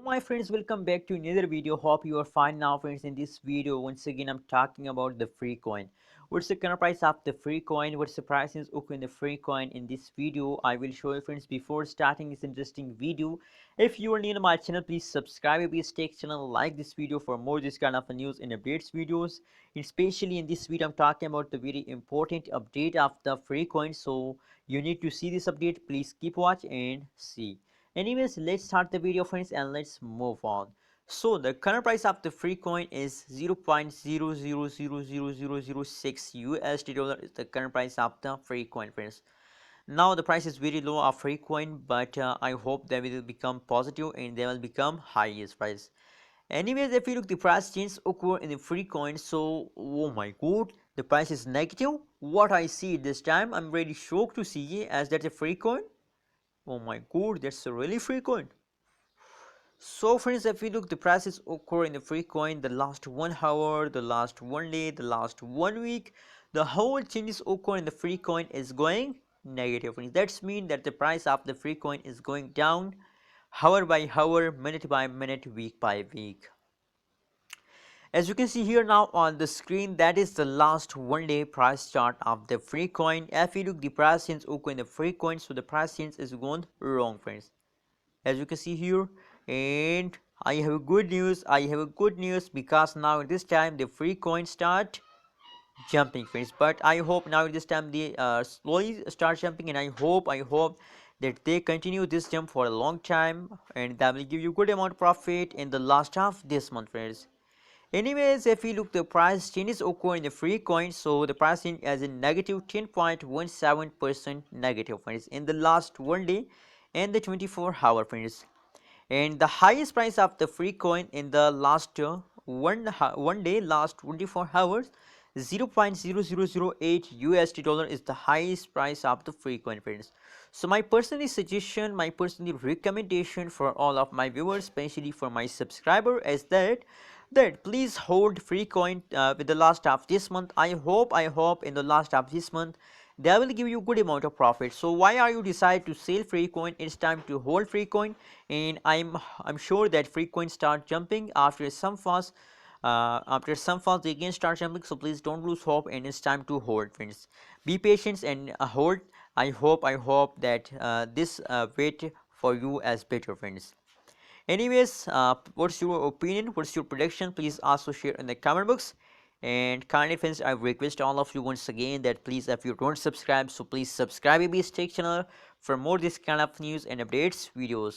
My friends, welcome back to another video. Hope you are fine now, friends. In this video, once again, I'm talking about the free coin. What's the current price of the free coin? What's the price is okay in the free coin? In this video, I will show you, friends. Before starting this interesting video, if you are new to my channel, please subscribe. Please take channel, like this video for more this kind of news and updates videos. Especially in this video, I'm talking about the very important update of the free coin. So you need to see this update. Please keep watch and see. Anyways, let's start the video, friends, and let's move on. So the current price of the free coin is 0.000006 USD dollar is the current price of the free coin, friends. Now the price is very low of free coin, but I hope they will become positive and they will become highest price. Anyways, if you look the price change occur in the free coin, so oh my god, the price is negative. What I see this time, I'm really shocked to see as that a free coin. Oh my god, that's a really free coin. So friends, if we look the prices occur in the free coin the last 1 hour, the last 1 day, the last 1 week, the whole changes occur in the free coin is going negative, friends. That's mean that the price of the free coin is going down hour by hour, minute by minute, week by week. As you can see here now on the screen, that is the last 1 day price chart of the free coin. If you look the price change occur in the free coin, so the price change is going wrong, friends. As you can see here, and I have a good news because now this time the free coins start jumping, friends. But I hope now this time they slowly start jumping, and I hope that they continue this jump for a long time, and that will give you good amount of profit in the last of this month, friends. Anyways, if we look the price changes occur in the free coin, so the price change is in negative 10.17% negative, friends, in the last 1 day and the 24-hour, friends. And the highest price of the free coin in the last one day, last 24 hours, 0.0008 USD dollar is the highest price of the free coin, friends. So my personal suggestion, my personal recommendation for all of my viewers, especially for my subscriber, is that please hold free coin with the last of this month. I hope in the last of this month they will give you good amount of profit. So why are you decide to sell free coin? It's time to hold free coin, and I'm sure that free coin start jumping after some fast. After some falls they again start jumping, so please don't lose hope, and it's time to hold, friends. Be patient and hold. I hope that this wait for you as better, friends. Anyways, what's your opinion, what's your prediction? Please also share in the comment box. And kindly, friends, I request all of you once again that please, if you don't subscribe, so please subscribe to this channel for more this kind of news and updates videos.